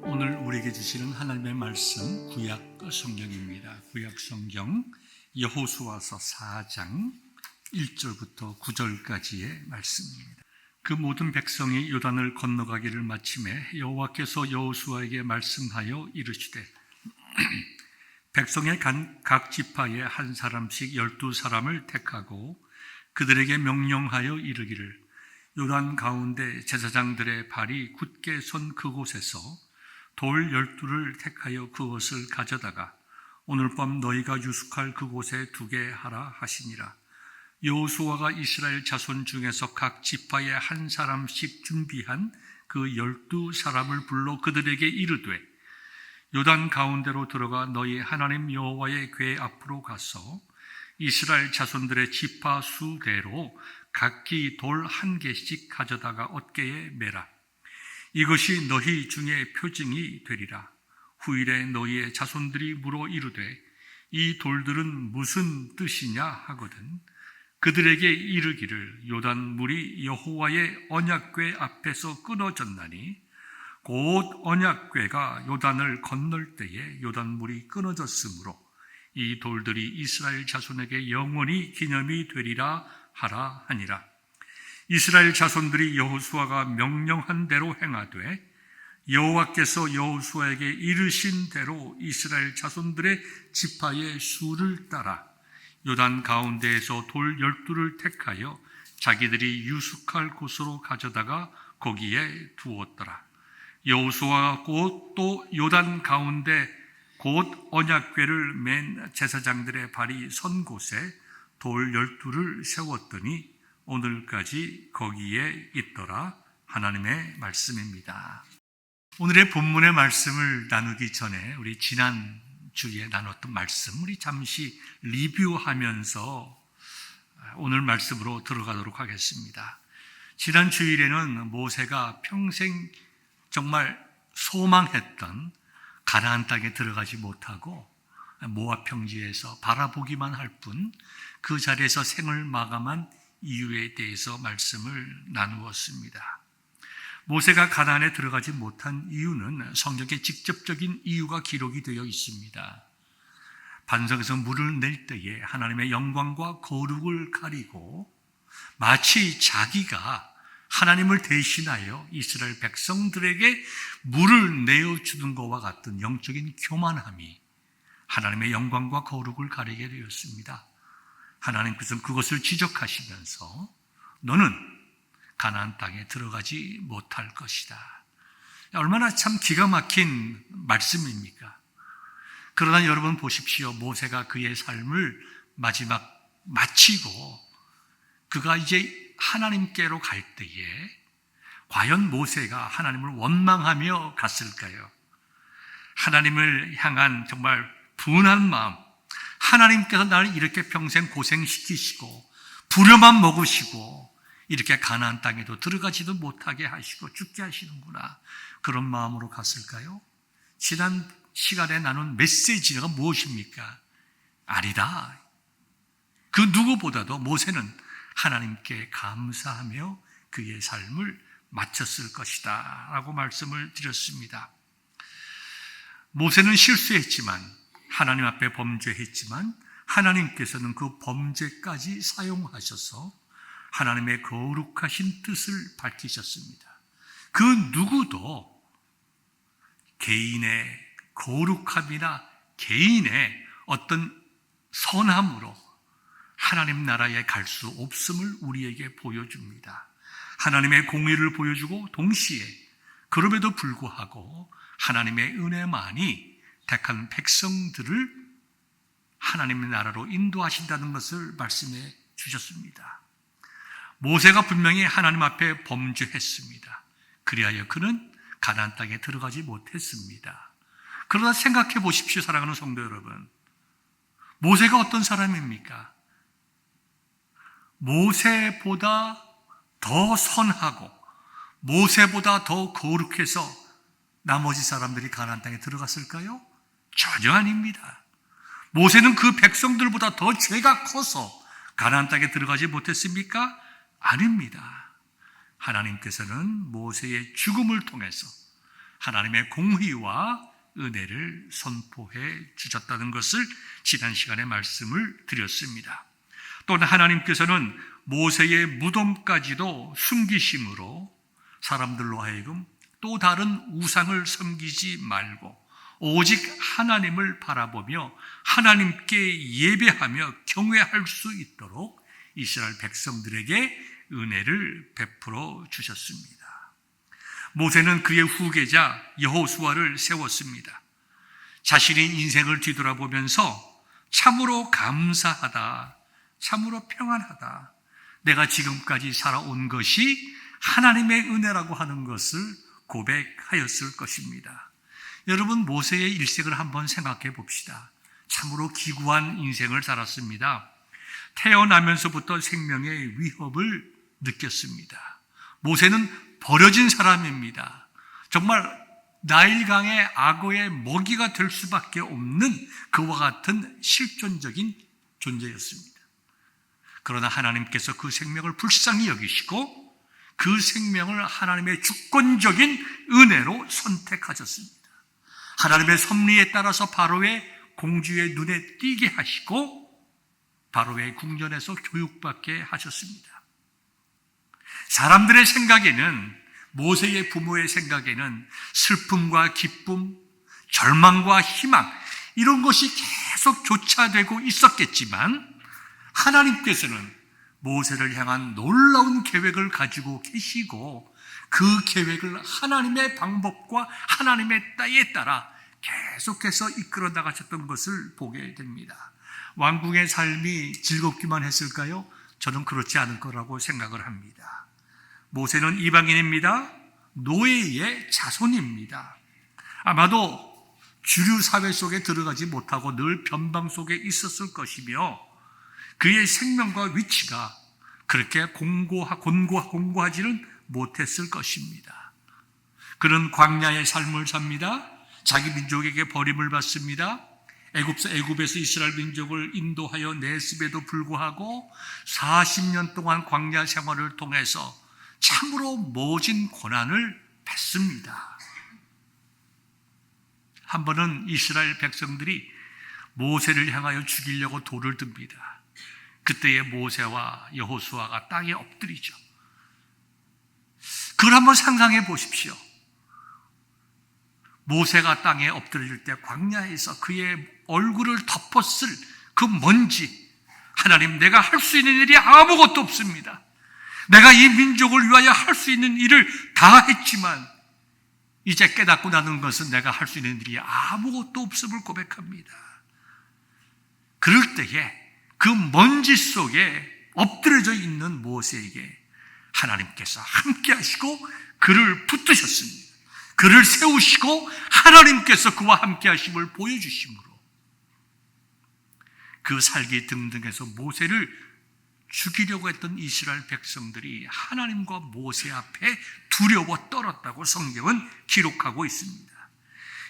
오늘 우리에게 주시는 하나님의 말씀 구약 성경입니다. 구약 성경 여호수아서 4장 1절부터 9절까지의 말씀입니다. 그 모든 백성이 요단을 건너가기를 마침에 여호와께서 여호수아에게 말씀하여 이르시되 백성의 각 지파에 한 사람씩 12사람을 택하고 그들에게 명령하여 이르기를 요단 가운데 제사장들의 발이 굳게 선 그곳에서 돌 12를 택하여 그것을 가져다가 오늘 밤 너희가 유숙할 그곳에 두게 하라 하시니라. 여호수아가 이스라엘 자손 중에서 각 지파에 한 사람씩 준비한 그 12사람을 불러 그들에게 이르되 요단 가운데로 들어가 너희 하나님 여호와의 궤 앞으로 가서 이스라엘 자손들의 지파 수대로 각기 돌 1개씩 가져다가 어깨에 매라. 이것이 너희 중에 표징이 되리라. 후일에 너희의 자손들이 물어 이르되 이 돌들은 무슨 뜻이냐 하거든 그들에게 이르기를 요단 물이 여호와의 언약궤 앞에서 끊어졌나니 곧 언약궤가 요단을 건널 때에 요단 물이 끊어졌으므로 이 돌들이 이스라엘 자손에게 영원히 기념이 되리라 하라 하니라. 이스라엘 자손들이 여호수아가 명령한 대로 행하되 여호와께서 여호수아에게 이르신 대로 이스라엘 자손들의 지파의 수를 따라 요단 가운데에서 돌 12를 택하여 자기들이 유숙할 곳으로 가져다가 거기에 두었더라. 여호수아가 곧 또 요단 가운데 곧 언약궤를 맨 제사장들의 발이 선 곳에 돌 12를 세웠더니 오늘까지 거기에 있더라. 하나님의 말씀입니다. 오늘의 본문의 말씀을 나누기 전에 우리 지난 주에 나눴던 말씀 우리 잠시 리뷰하면서 오늘 말씀으로 들어가도록 하겠습니다. 지난 주일에는 모세가 평생 정말 소망했던 가나안 땅에 들어가지 못하고 모압 평지에서 바라보기만 할 뿐 그 자리에서 생을 마감한 이유에 대해서 말씀을 나누었습니다. 모세가 가나안에 들어가지 못한 이유는 성경에 직접적인 이유가 기록이 되어 있습니다. 반석에서 물을 낼 때에 하나님의 영광과 거룩을 가리고 마치 자기가 하나님을 대신하여 이스라엘 백성들에게 물을 내어주는 것과 같은 영적인 교만함이 하나님의 영광과 거룩을 가리게 되었습니다. 하나님께서는 그것을 지적하시면서 너는 가나안 땅에 들어가지 못할 것이다. 얼마나 참 기가 막힌 말씀입니까? 그러나 여러분 보십시오. 모세가 그의 삶을 마지막 마치고 그가 이제 하나님께로 갈 때에 과연 모세가 하나님을 원망하며 갔을까요? 하나님을 향한 정말 분한 마음, 하나님께서 나를 이렇게 평생 고생시키시고 부려만 먹으시고 이렇게 가나안 땅에도 들어가지도 못하게 하시고 죽게 하시는구나. 그런 마음으로 갔을까요? 지난 시간에 나눈 메시지가 무엇입니까? 아니다. 그 누구보다도 모세는 하나님께 감사하며 그의 삶을 마쳤을 것이다 라고 말씀을 드렸습니다. 모세는 실수했지만 하나님 앞에 범죄했지만 하나님께서는 그 범죄까지 사용하셔서 하나님의 거룩하신 뜻을 밝히셨습니다. 그 누구도 개인의 거룩함이나 개인의 어떤 선함으로 하나님 나라에 갈 수 없음을 우리에게 보여줍니다. 하나님의 공의를 보여주고 동시에 그럼에도 불구하고 하나님의 은혜만이 택한 백성들을 하나님의 나라로 인도하신다는 것을 말씀해 주셨습니다. 모세가 분명히 하나님 앞에 범죄했습니다. 그리하여 그는 가나안 땅에 들어가지 못했습니다. 그러나 생각해 보십시오, 사랑하는 성도 여러분. 모세가 어떤 사람입니까? 모세보다 더 선하고 모세보다 더 거룩해서 나머지 사람들이 가나안 땅에 들어갔을까요? 전혀 아닙니다. 모세는 그 백성들보다 더 죄가 커서 가나안 땅에 들어가지 못했습니까? 아닙니다. 하나님께서는 모세의 죽음을 통해서 하나님의 공의와 은혜를 선포해 주셨다는 것을 지난 시간에 말씀을 드렸습니다. 또한 하나님께서는 모세의 무덤까지도 숨기심으로 사람들로 하여금 또 다른 우상을 섬기지 말고 오직 하나님을 바라보며 하나님께 예배하며 경외할 수 있도록 이스라엘 백성들에게 은혜를 베풀어 주셨습니다. 모세는 그의 후계자 여호수아를 세웠습니다. 자신의 인생을 뒤돌아보면서 참으로 감사하다, 참으로 평안하다, 내가 지금까지 살아온 것이 하나님의 은혜라고 하는 것을 고백하였을 것입니다. 여러분, 모세의 일생을 한번 생각해 봅시다. 참으로 기구한 인생을 살았습니다. 태어나면서부터 생명의 위협을 느꼈습니다. 모세는 버려진 사람입니다. 정말 나일강의 악어의 먹이가 될 수밖에 없는 그와 같은 실존적인 존재였습니다. 그러나 하나님께서 그 생명을 불쌍히 여기시고 그 생명을 하나님의 주권적인 은혜로 선택하셨습니다. 하나님의 섭리에 따라서 바로의 공주의 눈에 띄게 하시고 바로의 궁전에서 교육받게 하셨습니다. 사람들의 생각에는, 모세의 부모의 생각에는 슬픔과 기쁨, 절망과 희망, 이런 것이 계속 교차되고 있었겠지만 하나님께서는 모세를 향한 놀라운 계획을 가지고 계시고 그 계획을 하나님의 방법과 하나님의 때에 따라 계속해서 이끌어 나가셨던 것을 보게 됩니다. 왕궁의 삶이 즐겁기만 했을까요? 저는 그렇지 않을 거라고 생각을 합니다. 모세는 이방인입니다. 노예의 자손입니다. 아마도 주류 사회 속에 들어가지 못하고 늘 변방 속에 있었을 것이며 그의 생명과 위치가 그렇게 공고하지는 못했을 것입니다. 그는 광야의 삶을 삽니다. 자기 민족에게 버림을 받습니다. 애굽에서 이스라엘 민족을 인도하여 내습에도 불구하고 40년 동안 광야 생활을 통해서 참으로 모진 고난을 받습니다. 한 번은 이스라엘 백성들이 모세를 향하여 죽이려고 돌을 듭니다. 그때의 모세와 여호수아가 땅에 엎드리죠. 그걸 한번 상상해 보십시오. 모세가 땅에 엎드릴 때 광야에서 그의 얼굴을 덮었을 그 먼지, 하나님, 내가 할 수 있는 일이 아무것도 없습니다. 내가 이 민족을 위하여 할 수 있는 일을 다 했지만 이제 깨닫고 나는 것은 내가 할 수 있는 일이 아무것도 없음을 고백합니다. 그럴 때에 그 먼지 속에 엎드려져 있는 모세에게 하나님께서 함께 하시고 그를 붙드셨습니다. 그를 세우시고 하나님께서 그와 함께 하심을 보여주심으로 그 살기 등등해서 모세를 죽이려고 했던 이스라엘 백성들이 하나님과 모세 앞에 두려워 떨었다고 성경은 기록하고 있습니다.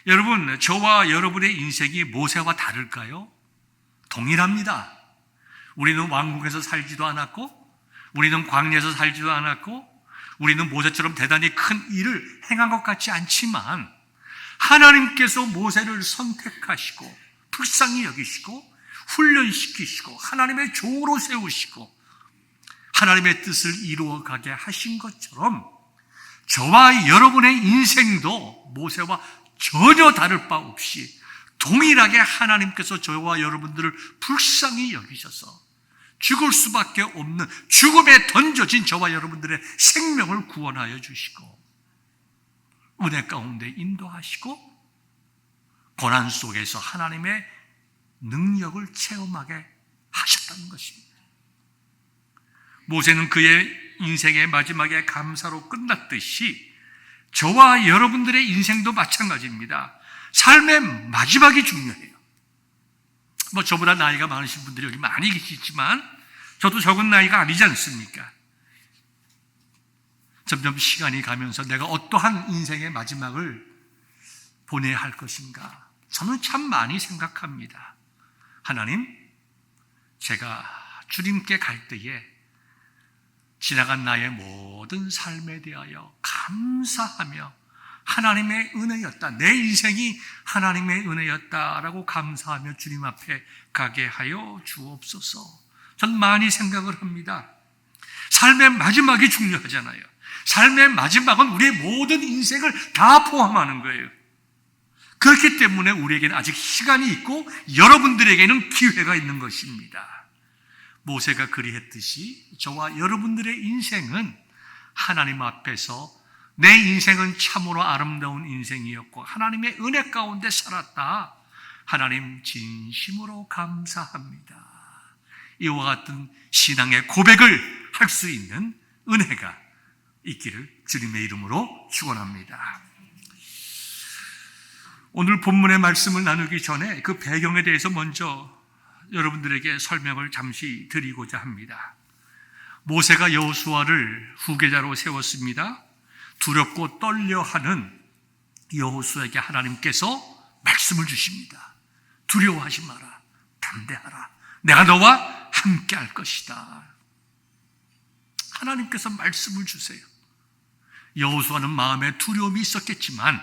여러분, 저와 여러분의 인생이 모세와 다를까요? 동일합니다. 우리는 왕국에서 살지도 않았고 우리는 광야에서 살지도 않았고 우리는 모세처럼 대단히 큰 일을 행한 것 같지 않지만 하나님께서 모세를 선택하시고 불쌍히 여기시고 훈련시키시고 하나님의 종으로 세우시고 하나님의 뜻을 이루어가게 하신 것처럼 저와 여러분의 인생도 모세와 전혀 다를 바 없이 동일하게 하나님께서 저와 여러분들을 불쌍히 여기셔서 죽을 수밖에 없는 죽음에 던져진 저와 여러분들의 생명을 구원하여 주시고 은혜 가운데 인도하시고 고난 속에서 하나님의 능력을 체험하게 하셨다는 것입니다. 모세는 그의 인생의 마지막에 감사로 끝났듯이 저와 여러분들의 인생도 마찬가지입니다. 삶의 마지막이 중요해요. 저보다 나이가 많으신 분들이 여기 많이 계시지만 저도 적은 나이가 아니지 않습니까? 점점 시간이 가면서 내가 어떠한 인생의 마지막을 보내야 할 것인가? 저는 참 많이 생각합니다. 하나님, 제가 주님께 갈 때에 지나간 나의 모든 삶에 대하여 감사하며 하나님의 은혜였다. 내 인생이 하나님의 은혜였다라고 감사하며 주님 앞에 가게 하여 주옵소서. 전 많이 생각을 합니다. 삶의 마지막이 중요하잖아요. 삶의 마지막은 우리의 모든 인생을 다 포함하는 거예요. 그렇기 때문에 우리에게는 아직 시간이 있고 여러분들에게는 기회가 있는 것입니다. 모세가 그리했듯이 저와 여러분들의 인생은 하나님 앞에서 내 인생은 참으로 아름다운 인생이었고 하나님의 은혜 가운데 살았다. 하나님 진심으로 감사합니다. 이와 같은 신앙의 고백을 할 수 있는 은혜가 있기를 주님의 이름으로 축원합니다. 오늘 본문의 말씀을 나누기 전에 그 배경에 대해서 먼저 여러분들에게 설명을 잠시 드리고자 합니다. 모세가 여호수아를 후계자로 세웠습니다. 두렵고 떨려하는 여호수아에게 하나님께서 말씀을 주십니다. 두려워하지 마라. 담대하라. 내가 너와 함께 할 것이다. 하나님께서 말씀을 주세요. 여호수아는 마음에 두려움이 있었겠지만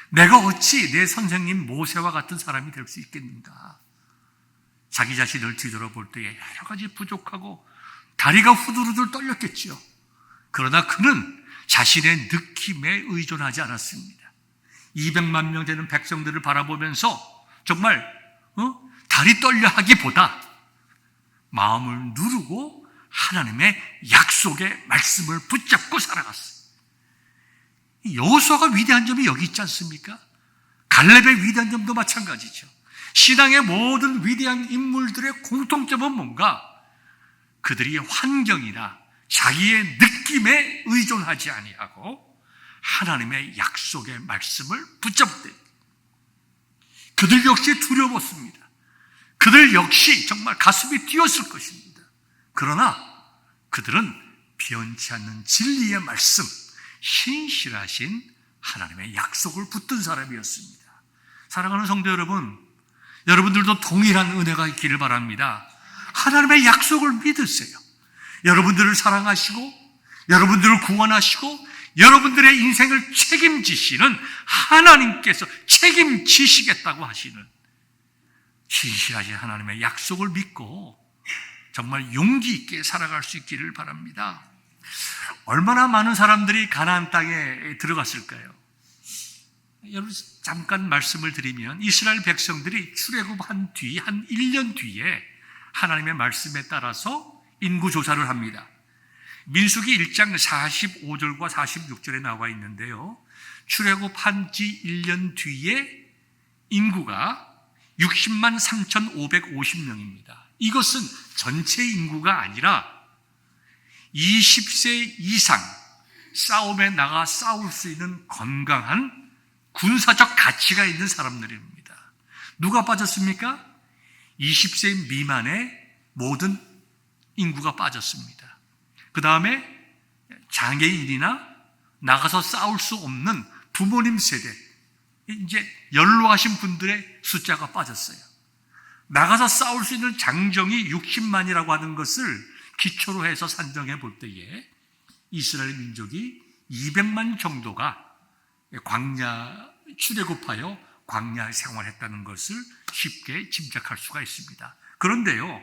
내가 어찌 내 선생님 모세와 같은 사람이 될 수 있겠는가? 자기 자신을 뒤돌아볼 때에 여러 가지 부족하고 다리가 후들후들 떨렸겠지요. 그러나 그는 자신의 느낌에 의존하지 않았습니다. 200만 명 되는 백성들을 바라보면서 정말 다리 떨려 하기보다 마음을 누르고 하나님의 약속의 말씀을 붙잡고 살아갔어요. 여호수아가 위대한 점이 여기 있지 않습니까? 갈렙의 위대한 점도 마찬가지죠. 신앙의 모든 위대한 인물들의 공통점은 뭔가? 그들이 환경이나 자기의 느낌에 의존하지 아니하고 하나님의 약속의 말씀을 붙잡되 그들 역시 두려웠습니다. 그들 역시 정말 가슴이 뛰었을 것입니다. 그러나 그들은 변치 않는 진리의 말씀, 신실하신 하나님의 약속을 붙든 사람이었습니다. 사랑하는 성도 여러분, 여러분들도 동일한 은혜가 있기를 바랍니다. 하나님의 약속을 믿으세요. 여러분들을 사랑하시고 여러분들을 구원하시고 여러분들의 인생을 책임지시는 하나님께서 책임지시겠다고 하시는 신실하신 하나님의 약속을 믿고 정말 용기 있게 살아갈 수 있기를 바랍니다. 얼마나 많은 사람들이 가나안 땅에 들어갔을까요? 여러분 잠깐 말씀을 드리면 이스라엘 백성들이 출애굽한 뒤 한 1년 뒤에 하나님의 말씀에 따라서 인구조사를 합니다. 민수기 1장 45절과 46절에 나와 있는데요. 출애굽한 지 1년 뒤에 인구가 60만 3,550명입니다. 이것은 전체 인구가 아니라 20세 이상 싸움에 나가 싸울 수 있는 건강한 군사적 가치가 있는 사람들입니다. 누가 빠졌습니까? 20세 미만의 모든 인구가 빠졌습니다. 그 다음에 장애인이나 나가서 싸울 수 없는 부모님 세대, 이제 연로하신 분들의 숫자가 빠졌어요. 나가서 싸울 수 있는 장정이 60만이라고 하는 것을 기초로 해서 산정해 볼 때에 이스라엘 민족이 200만 정도가 광야 출애굽하여 광야 생활했다는 것을 쉽게 짐작할 수가 있습니다. 그런데요,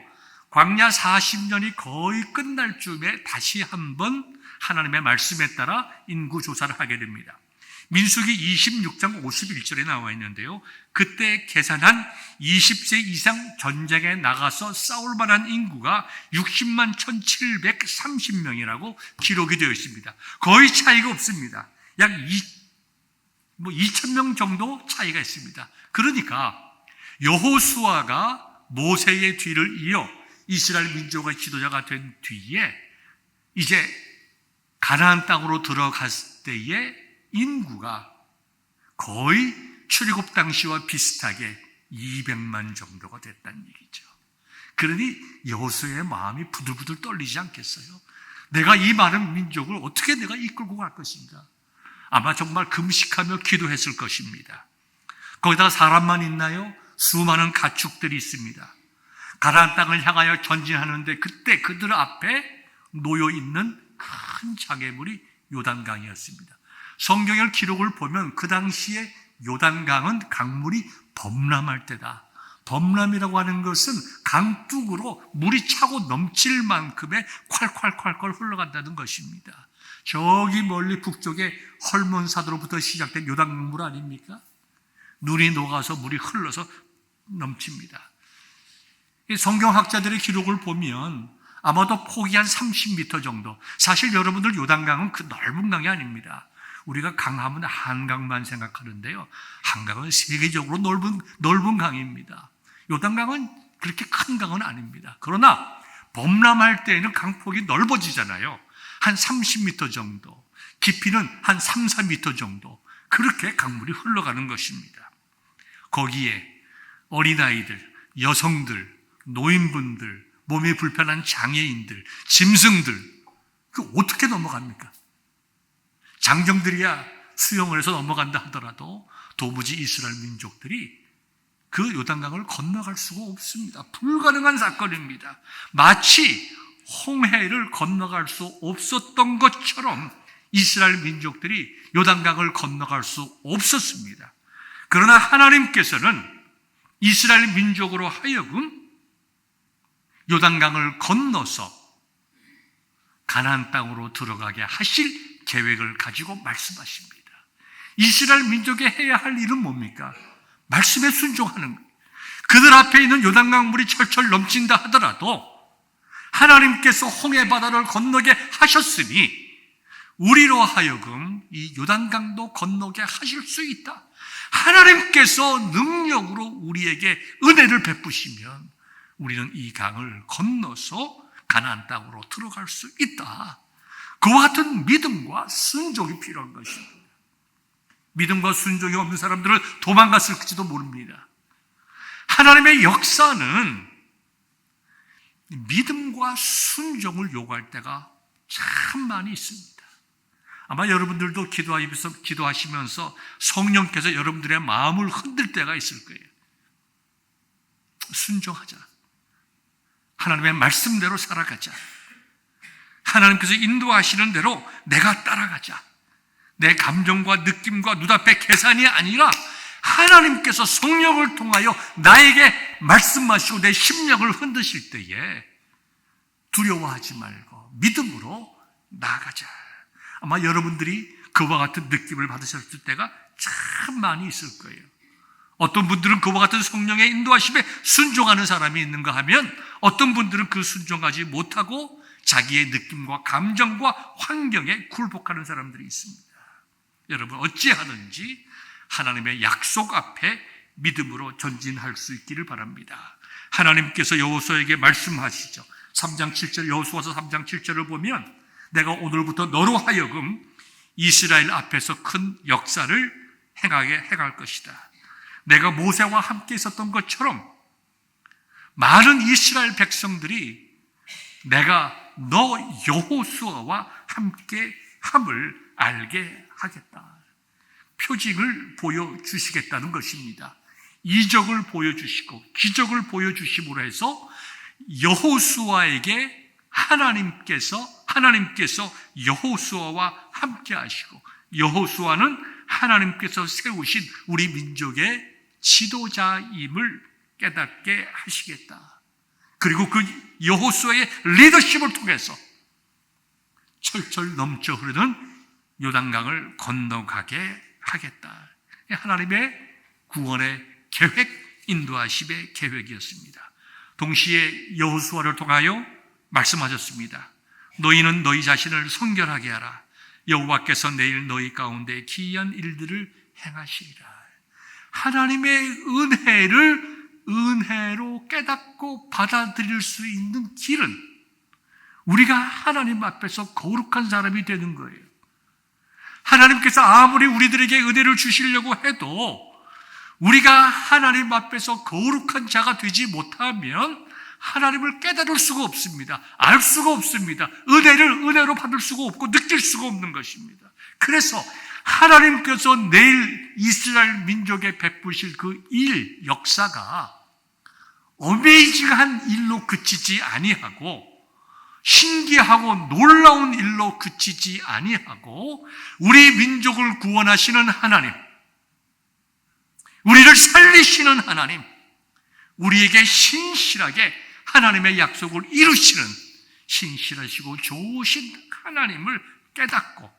광야 40년이 거의 끝날 쯤에 다시 한번 하나님의 말씀에 따라 인구 조사를 하게 됩니다. 민수기 26장 51절에 나와 있는데요. 그때 계산한 20세 이상 전쟁에 나가서 싸울 만한 인구가 60만 1,730명이라고 기록이 되어 있습니다. 거의 차이가 없습니다. 약 2,000명 정도 차이가 있습니다. 그러니까 여호수아가 모세의 뒤를 이어 이스라엘 민족의 지도자가 된 뒤에 이제 가나안 땅으로 들어갔을 때의 인구가 거의 출애굽 당시와 비슷하게 200만 정도가 됐다는 얘기죠. 그러니 여호수아의 마음이 부들부들 떨리지 않겠어요? 내가 이 많은 민족을 어떻게 내가 이끌고 갈 것인가? 아마 정말 금식하며 기도했을 것입니다. 거기다가 사람만 있나요? 수많은 가축들이 있습니다. 가나안 땅을 향하여 전진하는데 그때 그들 앞에 놓여 있는 큰 장애물이 요단강이었습니다. 성경의 기록을 보면 그 당시에 요단강은 강물이 범람할 때다. 범람이라고 하는 것은 강둑으로 물이 차고 넘칠 만큼의 콸콸콸콸 흘러간다는 것입니다. 저기 멀리 북쪽에 헐몬사도로부터 시작된 요단강물 아닙니까? 눈이 녹아서 물이 흘러서 넘칩니다. 성경학자들의 기록을 보면 아마도 폭이 한 30m 정도. 사실 여러분들 요단강은 그 넓은 강이 아닙니다. 우리가 강하면 한강만 생각하는데요. 한강은 세계적으로 넓은 강입니다. 요단강은 그렇게 큰 강은 아닙니다. 그러나 범람할 때에는 강폭이 넓어지잖아요. 한 30m 정도, 깊이는 한 3, 4m 정도, 그렇게 강물이 흘러가는 것입니다. 거기에 어린아이들, 여성들, 노인분들, 몸이 불편한 장애인들, 짐승들, 그 어떻게 넘어갑니까? 장정들이야 수영을 해서 넘어간다 하더라도 도무지 이스라엘 민족들이 그 요단강을 건너갈 수가 없습니다. 불가능한 사건입니다. 마치 홍해를 건너갈 수 없었던 것처럼 이스라엘 민족들이 요단강을 건너갈 수 없었습니다. 그러나 하나님께서는 이스라엘 민족으로 하여금 요단강을 건너서 가나안 땅으로 들어가게 하실 계획을 가지고 말씀하십니다. 이스라엘 민족이 해야 할 일은 뭡니까? 말씀에 순종하는 거예요. 그들 앞에 있는 요단강 물이 철철 넘친다 하더라도 하나님께서 홍해 바다를 건너게 하셨으니 우리로 하여금 이 요단강도 건너게 하실 수 있다. 하나님께서 능력으로 우리에게 은혜를 베푸시면 우리는 이 강을 건너서 가나안 땅으로 들어갈 수 있다. 그와 같은 믿음과 순종이 필요한 것입니다. 믿음과 순종이 없는 사람들은 도망갔을지도 모릅니다. 하나님의 역사는 믿음과 순종을 요구할 때가 참 많이 있습니다. 아마 여러분들도 기도하시면서 성령께서 여러분들의 마음을 흔들 때가 있을 거예요. 순종하자. 하나님의 말씀대로 살아가자. 하나님께서 인도하시는 대로 내가 따라가자. 내 감정과 느낌과 눈앞의 계산이 아니라 하나님께서 성령을 통하여 나에게 말씀하시고 내 심령을 흔드실 때에 두려워하지 말고 믿음으로 나아가자. 아마 여러분들이 그와 같은 느낌을 받으셨을 때가 참 많이 있을 거예요. 어떤 분들은 그와 같은 성령의 인도하심에 순종하는 사람이 있는가 하면 어떤 분들은 그 순종하지 못하고 자기의 느낌과 감정과 환경에 굴복하는 사람들이 있습니다. 여러분 어찌하든지 하나님의 약속 앞에 믿음으로 전진할 수 있기를 바랍니다. 하나님께서 여호수아에게 말씀하시죠. 3장 7절 여호수아서 3장 7절을 보면 내가 오늘부터 너로 하여금 이스라엘 앞에서 큰 역사를 행할 것이다. 내가 모세와 함께 있었던 것처럼 많은 이스라엘 백성들이 내가 너 여호수아와 함께 함을 알게 하겠다. 표징을 보여주시겠다는 것입니다. 이적을 보여주시고 기적을 보여주심으로 해서 여호수아에게 하나님께서 여호수아와 함께 하시고 여호수아는 하나님께서 세우신 우리 민족의 지도자임을 깨닫게 하시겠다. 그리고 그 여호수아의 리더십을 통해서 철철 넘쳐 흐르는 요단강을 건너가게 하겠다. 하나님의 구원의 계획, 인도하심의 계획이었습니다. 동시에 여호수아를 통하여 말씀하셨습니다. 너희는 너희 자신을 성결하게 하라. 여호와께서 내일 너희 가운데 기이한 일들을 행하시리라. 하나님의 은혜로 깨닫고 받아들일 수 있는 길은 우리가 하나님 앞에서 거룩한 사람이 되는 거예요. 하나님께서 아무리 우리들에게 은혜를 주시려고 해도 우리가 하나님 앞에서 거룩한 자가 되지 못하면 하나님을 깨달을 수가 없습니다. 알 수가 없습니다. 은혜를 은혜로 받을 수가 없고 느낄 수가 없는 것입니다. 그래서 하나님께서 내일 이스라엘 민족에 베푸실 그 역사가 어메이징한 일로 그치지 아니하고 신기하고 놀라운 일로 그치지 아니하고 우리 민족을 구원하시는 하나님, 우리를 살리시는 하나님, 우리에게 신실하게 하나님의 약속을 이루시는 신실하시고 좋으신 하나님을 깨닫고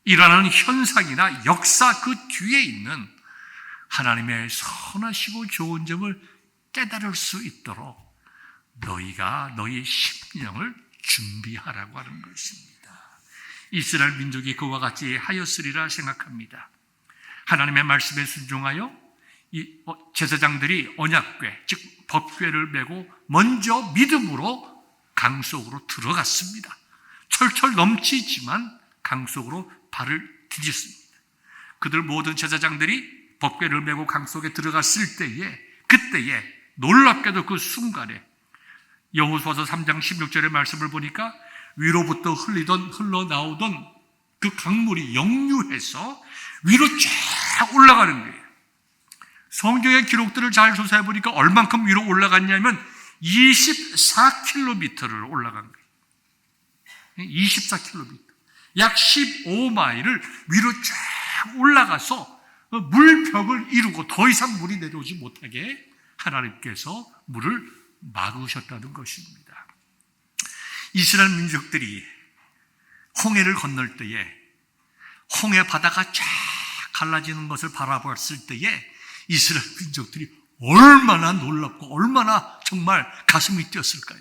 일어나는 현상이나 역사 그 뒤에 있는 하나님의 선하시고 좋은 점을 깨달을 수 있도록 너희가 너희 심령을 준비하라고 하는 것입니다. 이스라엘 민족이 그와 같이 하였으리라 생각합니다. 하나님의 말씀에 순종하여 이 제사장들이 언약궤, 즉 법궤를 메고 먼저 믿음으로 강 속으로 들어갔습니다. 철철 넘치지만 강 속으로 발을 디뎠습니다. 그들 모든 제사장들이 법궤를 메고 강 속에 들어갔을 때에, 그때에 놀랍게도 그 순간에 여호수아서 3장 16절의 말씀을 보니까 위로부터 흘러나오던 그 강물이 역류해서 위로 쫙 올라가는 거예요. 성경의 기록들을 잘 조사해 보니까 얼만큼 위로 올라갔냐면 24km를 올라간 거예요. 24km. 약 15마일을 위로 쫙 올라가서 물벽을 이루고 더 이상 물이 내려오지 못하게 하나님께서 물을 막으셨다는 것입니다. 이스라엘 민족들이 홍해를 건널 때에 홍해 바다가 쫙 갈라지는 것을 바라봤을 때에 이스라엘 민족들이 얼마나 놀랍고 얼마나 정말 가슴이 뛰었을까요?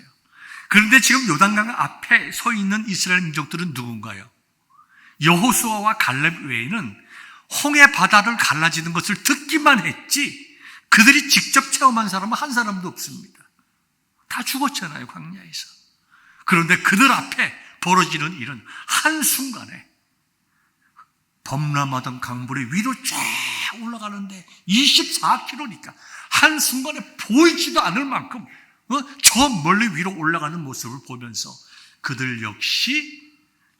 그런데 지금 요단강 앞에 서 있는 이스라엘 민족들은 누군가요? 여호수아와 갈렙 외에는 홍해 바다를 갈라지는 것을 듣기만 했지 그들이 직접 체험한 사람은 한 사람도 없습니다. 다 죽었잖아요, 광야에서. 그런데 그들 앞에 벌어지는 일은 한순간에 범람하던 강물이 위로 쫙 올라가는데 24km니까 한순간에 보이지도 않을 만큼 저 멀리 위로 올라가는 모습을 보면서 그들 역시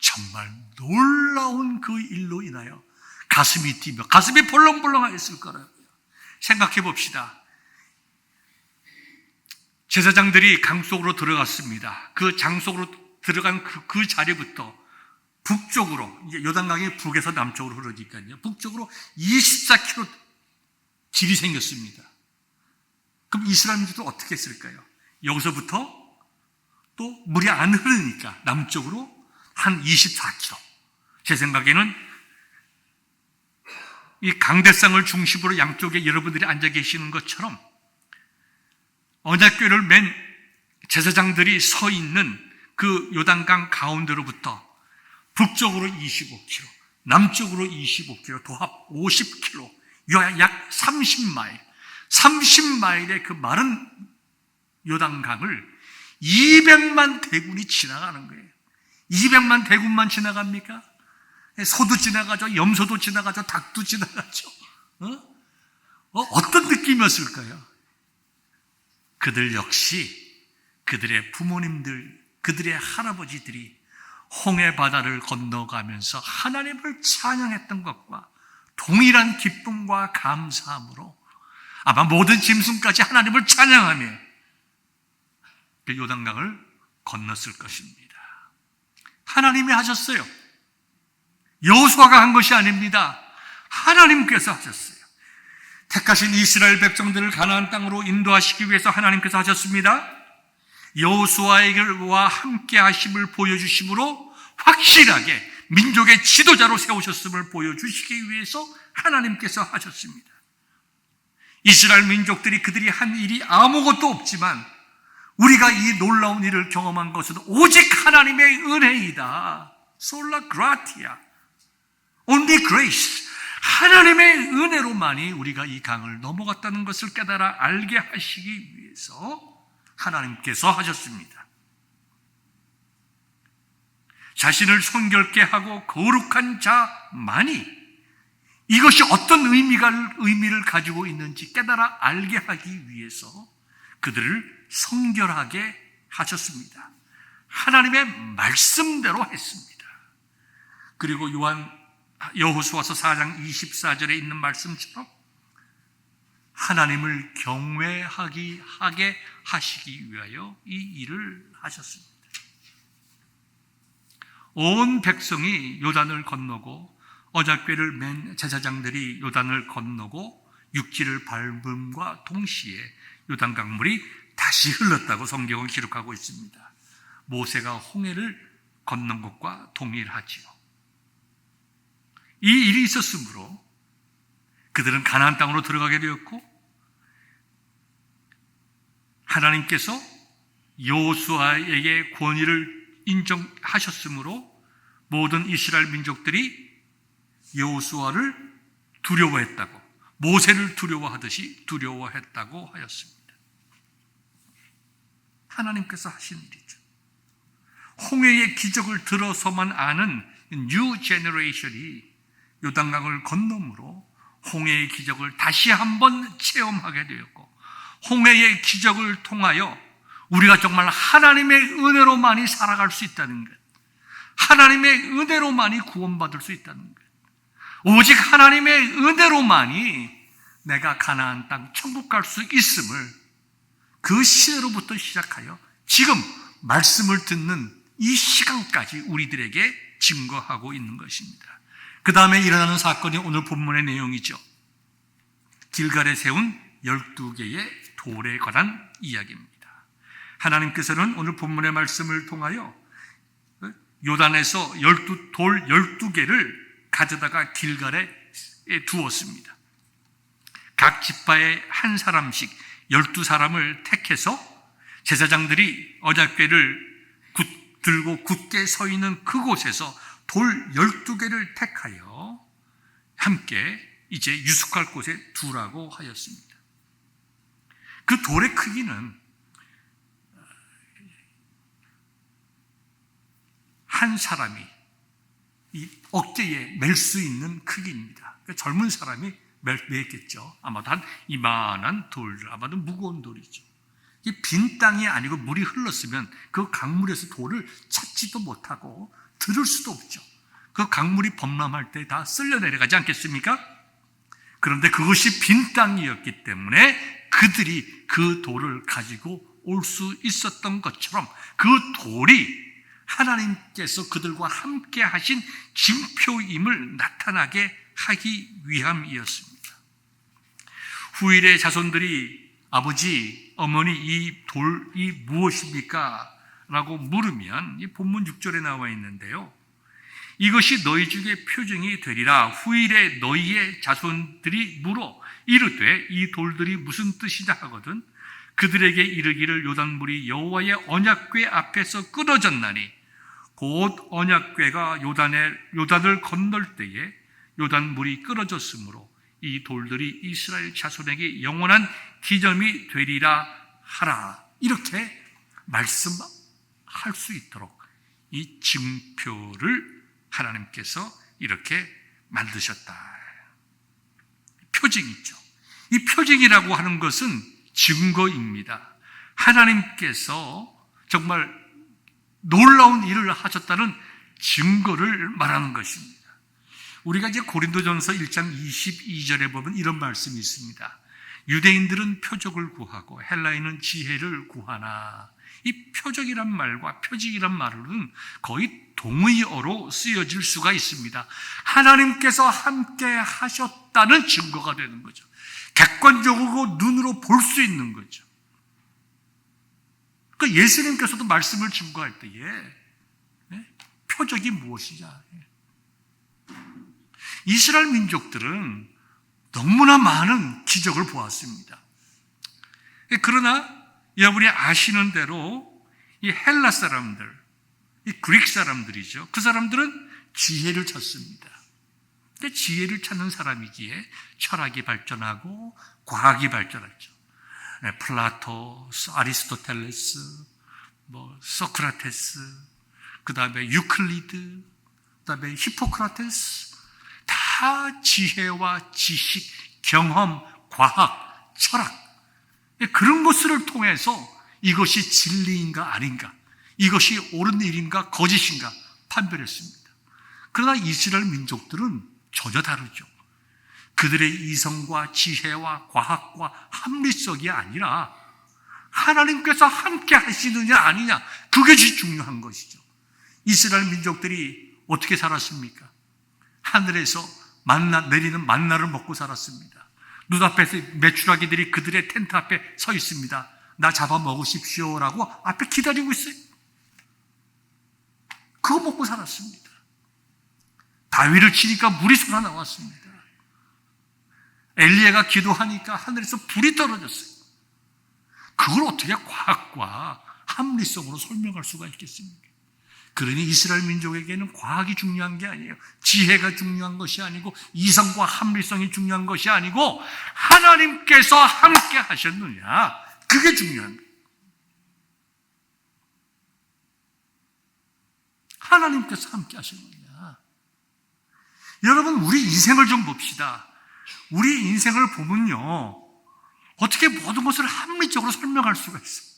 정말 놀라운 그 일로 인하여 가슴이 뛰며 가슴이 벌렁벌렁하였을 거라고요. 생각해 봅시다. 제사장들이 강 속으로 들어갔습니다. 그 장 속으로 들어간 그 자리부터 북쪽으로, 이제 요단강이 북에서 남쪽으로 흐르니까요. 북쪽으로 24km 길이 생겼습니다. 그럼 이스라엘 민족도 어떻게 했을까요? 여기서부터 또 물이 안 흐르니까 남쪽으로 한 24km. 제 생각에는 이 강대상을 중심으로 양쪽에 여러분들이 앉아 계시는 것처럼 언약궤를 맨 제사장들이 서 있는 그 요단강 가운데로부터 북쪽으로 25km, 남쪽으로 25km, 도합 50km, 약 30마일, 30마일의 그 마른 요단강을 200만 대군이 지나가는 거예요. 200만 대군만 지나갑니까? 소도 지나가죠, 염소도 지나가죠, 닭도 지나가죠. 어떤 느낌이었을까요? 그들 역시 그들의 부모님들, 그들의 할아버지들이 홍해 바다를 건너가면서 하나님을 찬양했던 것과 동일한 기쁨과 감사함으로 아마 모든 짐승까지 하나님을 찬양하며 그 요단강을 건넜을 것입니다. 하나님이 하셨어요. 여호수아가 한 것이 아닙니다. 하나님께서 하셨어요. 택하신 이스라엘 백성들을 가나안 땅으로 인도하시기 위해서 하나님께서 하셨습니다. 여호수아와 함께 하심을 보여주심으로 확실하게 민족의 지도자로 세우셨음을 보여주시기 위해서 하나님께서 하셨습니다. 이스라엘 민족들이 그들이 한 일이 아무것도 없지만 우리가 이 놀라운 일을 경험한 것은 오직 하나님의 은혜이다. Sola gratia. Only grace. 하나님의 은혜로만이 우리가 이 강을 넘어갔다는 것을 깨달아 알게 하시기 위해서 하나님께서 하셨습니다. 자신을 성결케 하고 거룩한 자만이 이것이 어떤 의미를 가지고 있는지 깨달아 알게 하기 위해서 그들을 성결하게 하셨습니다. 하나님의 말씀대로 했습니다. 그리고 여호수아서 4장 24절에 있는 말씀처럼 하나님을 경외하게 하시기 위하여 이 일을 하셨습니다. 온 백성이 요단을 건너고 언약궤를 맨 제사장들이 요단을 건너고 육지를 밟음과 동시에 요단 강물이 다시 흘렀다고 성경은 기록하고 있습니다. 모세가 홍해를 건넌 것과 동일하지요. 이 일이 있었으므로 그들은 가나안 땅으로 들어가게 되었고 하나님께서 여호수아에게 권위를 인정하셨으므로 모든 이스라엘 민족들이 여호수아를 두려워했다고, 모세를 두려워하듯이 두려워했다고 하였습니다. 하나님께서 하신 일이죠. 홍해의 기적을 들어서만 아는 뉴 제너레이션이 요단강을 건너므로 홍해의 기적을 다시 한번 체험하게 되었고, 홍해의 기적을 통하여 우리가 정말 하나님의 은혜로만이 살아갈 수 있다는 것, 하나님의 은혜로만이 구원받을 수 있다는 것, 오직 하나님의 은혜로만이 내가 가나안 땅 천국 갈 수 있음을 그 시대로부터 시작하여 지금 말씀을 듣는 이 시간까지 우리들에게 증거하고 있는 것입니다. 그 다음에 일어나는 사건이 오늘 본문의 내용이죠. 길갈에 세운 12개의 돌에 관한 이야기입니다. 하나님께서는 오늘 본문의 말씀을 통하여 요단에서 돌 12개를 가져다가 길갈에 두었습니다. 각 지파에 한 사람씩 12사람을 택해서 제사장들이 언약궤를 들고 굳게 서 있는 그곳에서 돌 12개를 택하여 함께 이제 유숙할 곳에 두라고 하였습니다. 그 돌의 크기는 한 사람이 이 어깨에 멜 수 있는 크기입니다. 그러니까 젊은 사람이 매겠죠. 아마도 한 이만한 돌, 아마도 무거운 돌이죠. 이게 빈 땅이 아니고 물이 흘렀으면 그 강물에서 돌을 찾지도 못하고 들을 수도 없죠. 그 강물이 범람할 때 다 쓸려 내려가지 않겠습니까? 그런데 그것이 빈 땅이었기 때문에 그들이 그 돌을 가지고 올 수 있었던 것처럼 그 돌이 하나님께서 그들과 함께 하신 징표임을 나타나게 하기 위함이었습니다. 후일의 자손들이 아버지, 어머니 이 돌이 무엇입니까? 라고 물으면 이 본문 6절에 나와 있는데요. 이것이 너희 중에 표징이 되리라. 후일에 너희의 자손들이 물어 이르되 이 돌들이 무슨 뜻이냐 하거든 그들에게 이르기를 요단물이 여호와의 언약궤 앞에서 끊어졌나니 곧 언약궤가 요단을 건널 때에 요단물이 끊어졌으므로 이 돌들이 이스라엘 자손에게 영원한 기념이 되리라 하라. 이렇게 말씀할 수 있도록 이 징표를 하나님께서 이렇게 만드셨다. 표징이죠. 이 표징이라고 하는 것은 증거입니다. 하나님께서 정말 놀라운 일을 하셨다는 증거를 말하는 것입니다. 우리가 이제 고린도전서 1장 22절에 보면 이런 말씀이 있습니다. 유대인들은 표적을 구하고 헬라인은 지혜를 구하나. 이 표적이란 말과 표징이란 말은 거의 동의어로 쓰여질 수가 있습니다. 하나님께서 함께 하셨다는 증거가 되는 거죠. 객관적으로 눈으로 볼 수 있는 거죠. 그러니까 예수님께서도 말씀을 증거할 때에 표적이 무엇이냐. 이스라엘 민족들은 너무나 많은 기적을 보았습니다. 그러나 여러분이 아시는 대로 이 헬라 사람들, 이 그릭 사람들이죠. 그 사람들은 지혜를 찾습니다. 근데 지혜를 찾는 사람이기에 철학이 발전하고 과학이 발전했죠. 플라토, 아리스토텔레스, 소크라테스, 그 다음에 유클리드, 그 다음에 히포크라테스, 다 지혜와 지식, 경험, 과학, 철학, 그런 것을 통해서 이것이 진리인가 아닌가, 이것이 옳은 일인가 거짓인가 판별했습니다. 그러나 이스라엘 민족들은 전혀 다르죠. 그들의 이성과 지혜와 과학과 합리성이 아니라 하나님께서 함께 하시느냐 아니냐, 그것이 중요한 것이죠. 이스라엘 민족들이 어떻게 살았습니까? 하늘에서 내리는 만나를 먹고 살았습니다. 눈앞에서 메추라기들이 그들의 텐트 앞에 서 있습니다. 나 잡아 먹으십시오라고 앞에 기다리고 있어요. 그거 먹고 살았습니다. 바위를 치니까 물이 솟아나왔습니다. 엘리야가 기도하니까 하늘에서 불이 떨어졌어요. 그걸 어떻게 과학과 합리성으로 설명할 수가 있겠습니까? 그러니 이스라엘 민족에게는 과학이 중요한 게 아니에요. 지혜가 중요한 것이 아니고 이성과 합리성이 중요한 것이 아니고 하나님께서 함께 하셨느냐, 그게 중요한 거예요. 하나님께서 함께 하셨느냐. 여러분, 우리 인생을 좀 봅시다. 우리 인생을 보면요, 어떻게 모든 것을 합리적으로 설명할 수가 있어요.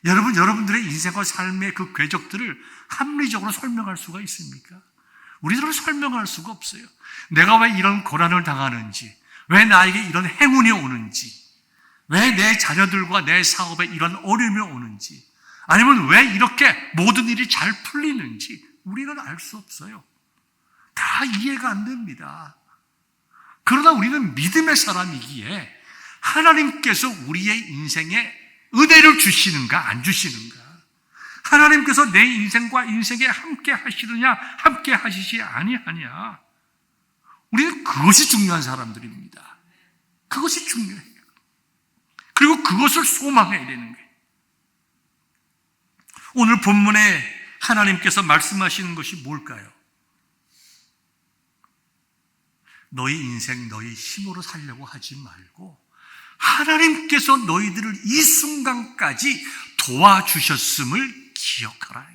여러분들의 인생과 삶의 그 궤적들을 합리적으로 설명할 수가 있습니까? 우리들은 설명할 수가 없어요. 내가 왜 이런 고난을 당하는지, 왜 나에게 이런 행운이 오는지, 왜 내 자녀들과 내 사업에 이런 어려움이 오는지, 아니면 왜 이렇게 모든 일이 잘 풀리는지 우리는 알 수 없어요. 다 이해가 안 됩니다. 그러나 우리는 믿음의 사람이기에 하나님께서 우리의 인생에 은혜를 주시는가 안 주시는가, 하나님께서 내 인생과 인생에 함께 하시느냐 함께 하시지 아니하냐, 우리는 그것이 중요한 사람들입니다. 그것이 중요해요. 그리고 그것을 소망해야 되는 거예요. 오늘 본문에 하나님께서 말씀하시는 것이 뭘까요? 너희 인생 너희 힘으로 살려고 하지 말고 하나님께서 너희들을 이 순간까지 도와주셨음을 기억하라.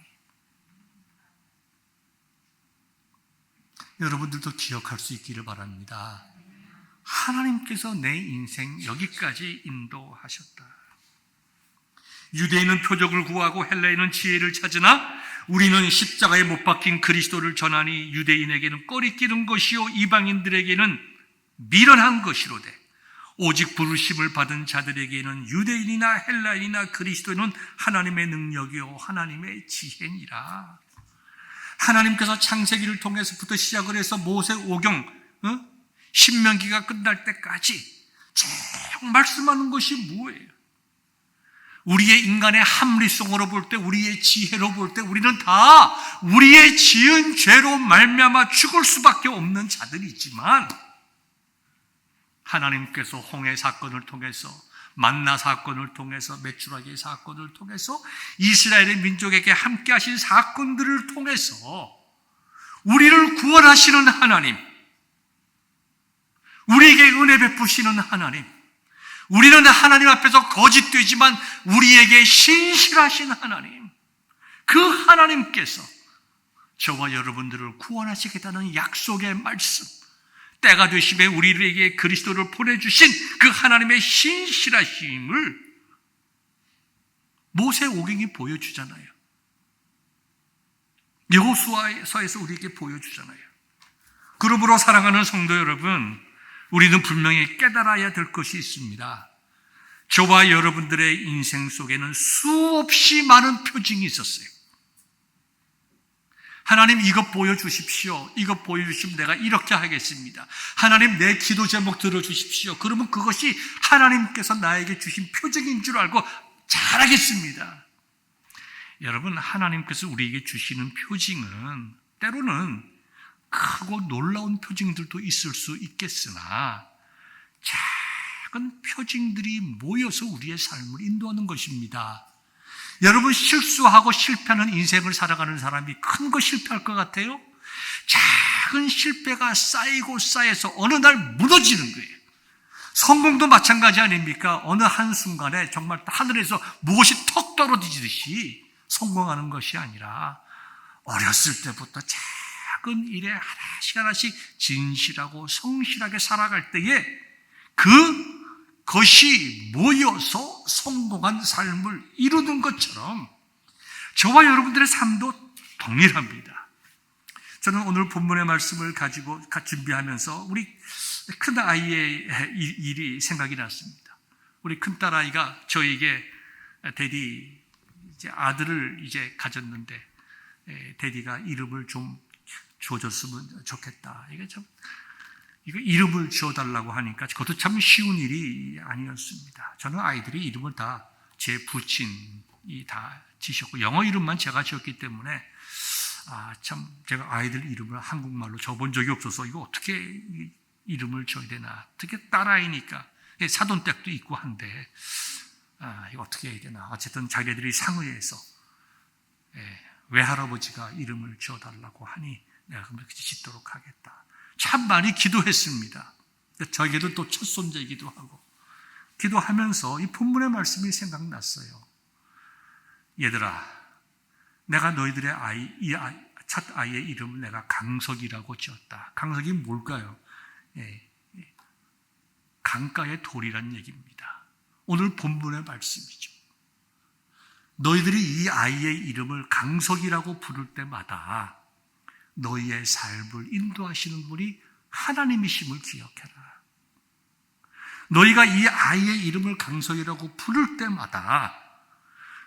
여러분들도 기억할 수 있기를 바랍니다. 하나님께서 내 인생 여기까지 인도하셨다. 유대인은 표적을 구하고 헬라인은 지혜를 찾으나 우리는 십자가에 못 박힌 그리스도를 전하니 유대인에게는 꺼리끼는 것이요 이방인들에게는 미련한 것이로되 오직 부르심을 받은 자들에게는 유대인이나 헬라인이나 그리스도는 하나님의 능력이요 하나님의 지혜니라. 하나님께서 창세기를 통해서부터 시작을 해서 모세오경, 신명기가 끝날 때까지 쭉 말씀하는 것이 뭐예요? 우리의 인간의 합리성으로 볼 때, 우리의 지혜로 볼 때 우리는 다 우리의 지은 죄로 말미암아 죽을 수밖에 없는 자들이지만 하나님께서 홍해 사건을 통해서, 만나 사건을 통해서, 메추라기 사건을 통해서, 이스라엘의 민족에게 함께 하신 사건들을 통해서 우리를 구원하시는 하나님, 우리에게 은혜 베푸시는 하나님, 우리는 하나님 앞에서 거짓되지만 우리에게 신실하신 하나님, 그 하나님께서 저와 여러분들을 구원하시겠다는 약속의 말씀, 때가 되심에 우리에게 그리스도를 보내주신 그 하나님의 신실하심을 모세오경이 보여주잖아요. 여호수아서에서 우리에게 보여주잖아요. 그러므로 사랑하는 성도 여러분, 우리는 분명히 깨달아야 될 것이 있습니다. 저와 여러분들의 인생 속에는 수없이 많은 표징이 있었어요. 하나님 이것 보여주십시오. 이것 보여주시면 내가 이렇게 하겠습니다. 하나님 내 기도 제목 들어주십시오. 그러면 그것이 하나님께서 나에게 주신 표징인 줄 알고 잘하겠습니다. 여러분, 하나님께서 우리에게 주시는 표징은 때로는 크고 놀라운 표징들도 있을 수 있겠으나 작은 표징들이 모여서 우리의 삶을 인도하는 것입니다. 여러분, 실수하고 실패하는 인생을 살아가는 사람이 큰 거 실패할 것 같아요? 작은 실패가 쌓이고 쌓여서 어느 날 무너지는 거예요. 성공도 마찬가지 아닙니까? 어느 한순간에 정말 하늘에서 무엇이 턱 떨어지듯이 성공하는 것이 아니라 어렸을 때부터 작은 일에 하나씩 하나씩 진실하고 성실하게 살아갈 때에 그것이 모여서 성공한 삶을 이루는 것처럼 저와 여러분들의 삶도 동일합니다. 저는 오늘 본문의 말씀을 가지고 준비하면서 우리 큰 아이의 일이 생각이 났습니다. 우리 큰딸 아이가 저에게 데디 이제 아들을 이제 가졌는데 데디가 이름을 좀 줘줬으면 좋겠다. 이거 이름을 지어달라고 하니까 그것도 참 쉬운 일이 아니었습니다. 저는 아이들이 이름을 다 제 부친이 다 지셨고 영어 이름만 제가 지었기 때문에 참 제가 아이들 이름을 한국말로 적어본 적이 없어서 이거 어떻게 이름을 지어야 되나. 특히 딸아이니까 사돈댁도 있고 한데 이거 어떻게 해야 되나. 어쨌든 자기들이 상의해서 외할아버지가 이름을 지어달라고 하니 내가 그렇게 짓도록 하겠다. 참 많이 기도했습니다. 저에게도 또 첫 손자이기도 하고 기도하면서 이 본문의 말씀이 생각났어요. 얘들아, 내가 너희들의 첫 아이의 이름을 내가 강석이라고 지었다. 강석이 뭘까요? 강가의 돌이란 얘기입니다. 오늘 본문의 말씀이죠. 너희들이 이 아이의 이름을 강석이라고 부를 때마다 너희의 삶을 인도하시는 분이 하나님이심을 기억해라. 너희가 이 아이의 이름을 강석이라고 부를 때마다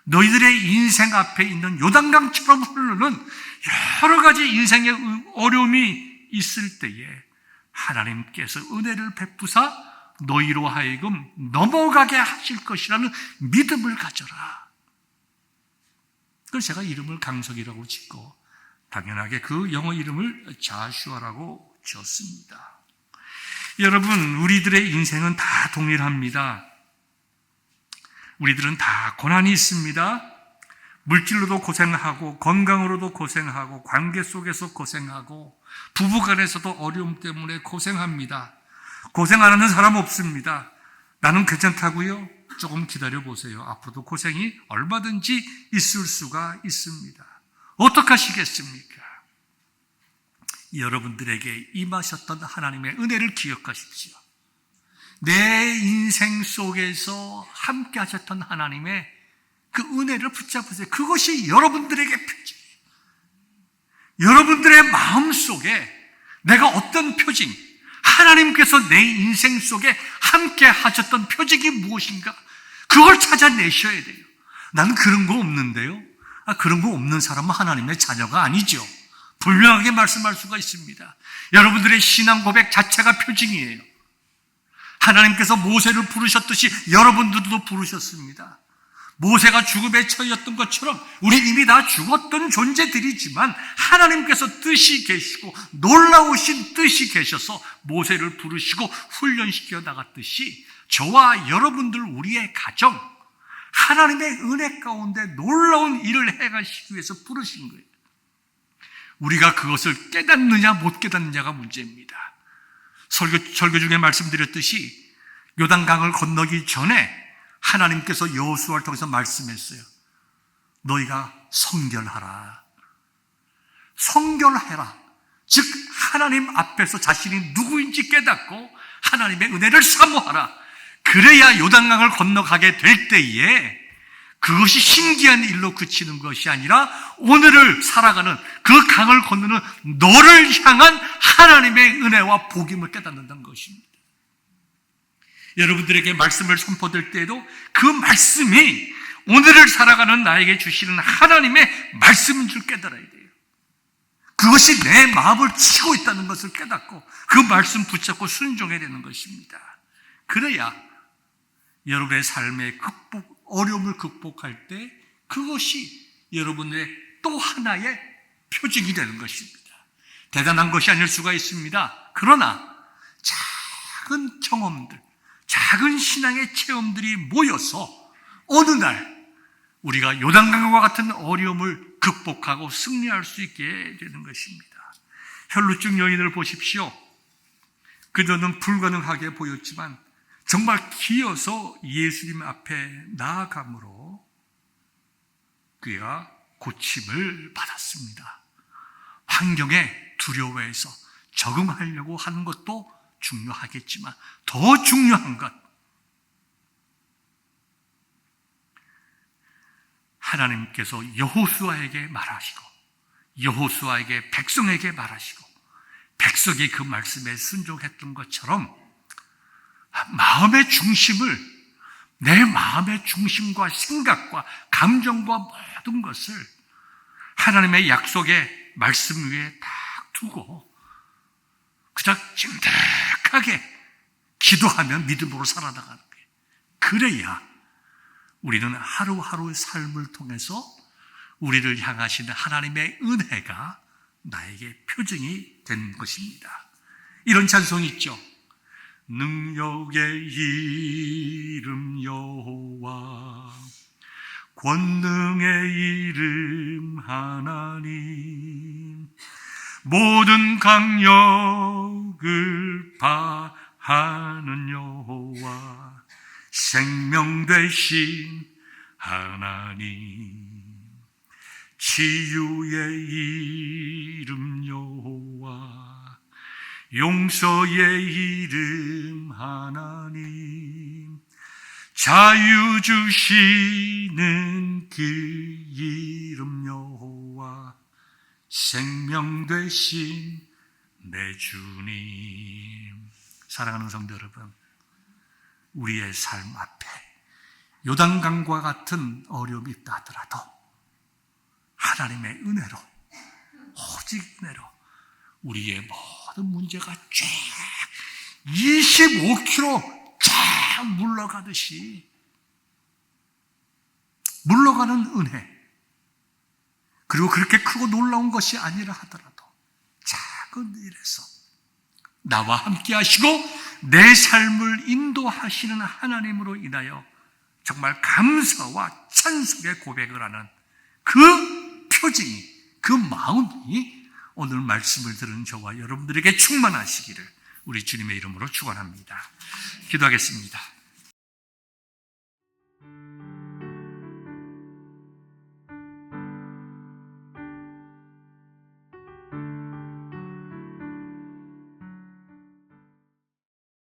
너희들의 인생 앞에 있는 요단강처럼 흐르는 여러 가지 인생의 어려움이 있을 때에 하나님께서 은혜를 베푸사 너희로 하여금 넘어가게 하실 것이라는 믿음을 가져라. 그래서 제가 이름을 강석이라고 짓고 당연하게 그 영어 이름을 자슈아라고 지었습니다. 여러분, 우리들의 인생은 다 동일합니다. 우리들은 다 고난이 있습니다. 물질로도 고생하고 건강으로도 고생하고 관계 속에서 고생하고 부부간에서도 어려움 때문에 고생합니다. 고생 안 하는 사람 없습니다. 나는 괜찮다고요? 조금 기다려보세요. 앞으로도 고생이 얼마든지 있을 수가 있습니다. 어떡하시겠습니까? 여러분들에게 임하셨던 하나님의 은혜를 기억하십시오. 내 인생 속에서 함께 하셨던 하나님의 그 은혜를 붙잡으세요. 그것이 여러분들에게 표징이에요. 여러분들의 마음 속에 내가 어떤 표징, 하나님께서 내 인생 속에 함께 하셨던 표징이 무엇인가? 그걸 찾아내셔야 돼요. 나는 그런 거 없는데요. 그런 거 없는 사람은 하나님의 자녀가 아니죠. 분명하게 말씀할 수가 있습니다. 여러분들의 신앙 고백 자체가 표징이에요. 하나님께서 모세를 부르셨듯이 여러분들도 부르셨습니다. 모세가 죽음에 처했던 것처럼 우리 이미 다 죽었던 존재들이지만 하나님께서 뜻이 계시고 놀라우신 뜻이 계셔서 모세를 부르시고 훈련시켜 나갔듯이 저와 여러분들 우리의 가정, 하나님의 은혜 가운데 놀라운 일을 해가시기 위해서 부르신 거예요. 우리가 그것을 깨닫느냐 못 깨닫느냐가 문제입니다. 설교 중에 말씀드렸듯이 요단강을 건너기 전에 하나님께서 여호수아를 통해서 말씀했어요. 너희가 성결하라. 성결해라. 즉 하나님 앞에서 자신이 누구인지 깨닫고 하나님의 은혜를 사모하라. 그래야 요단강을 건너가게 될 때에 그것이 신기한 일로 그치는 것이 아니라 오늘을 살아가는 그 강을 건너는 너를 향한 하나님의 은혜와 복임을 깨닫는다는 것입니다. 여러분들에게 말씀을 선포될 때에도 그 말씀이 오늘을 살아가는 나에게 주시는 하나님의 말씀인 줄 깨달아야 돼요. 그것이 내 마음을 치고 있다는 것을 깨닫고 그 말씀 붙잡고 순종해야 되는 것입니다. 그래야 여러분의 삶의 어려움을 극복할 때 그것이 여러분의 또 하나의 표징이 되는 것입니다. 대단한 것이 아닐 수가 있습니다. 그러나 작은 경험들, 작은 신앙의 체험들이 모여서 어느 날 우리가 요단강과 같은 어려움을 극복하고 승리할 수 있게 되는 것입니다. 혈루증 여인을 보십시오. 그녀는 불가능하게 보였지만 정말 기어서 예수님 앞에 나아감으로 그가 고침을 받았습니다. 환경에 두려워해서 적응하려고 하는 것도 중요하겠지만 더 중요한 것, 하나님께서 여호수아에게 말하시고 여호수아에게 백성에게 말하시고 백석이 그 말씀에 순종했던 것처럼 마음의 중심을, 내 마음의 중심과 생각과 감정과 모든 것을 하나님의 약속의 말씀 위에 딱 두고 그저 찜득하게 기도하며 믿음으로 살아나가는 거예요. 그래야 우리는 하루하루 삶을 통해서 우리를 향하시는 하나님의 은혜가 나에게 표징이 된 것입니다. 이런 찬송이 있죠. 능력의 이름 여호와, 권능의 이름 하나님, 모든 강력을 파하는 여호와, 생명 되신 하나님, 치유의 이름 여호와, 용서의 이름 하나님, 자유 주시는 그 이름 여호와, 생명 되신 내 주님. 사랑하는 성도 여러분, 우리의 삶 앞에 요단강과 같은 어려움이 있다 하더라도 하나님의 은혜로, 오직 은혜로 우리의 모든 문제가 쫙 25km 쫙 물러가듯이 물러가는 은혜, 그리고 그렇게 크고 놀라운 것이 아니라 하더라도 작은 일에서 나와 함께 하시고 내 삶을 인도하시는 하나님으로 인하여 정말 감사와 찬송의 고백을 하는 그 표징이, 그 마음이 오늘 말씀을 들은 저와 여러분들에게 충만하시기를 우리 주님의 이름으로 축원합니다. 기도하겠습니다.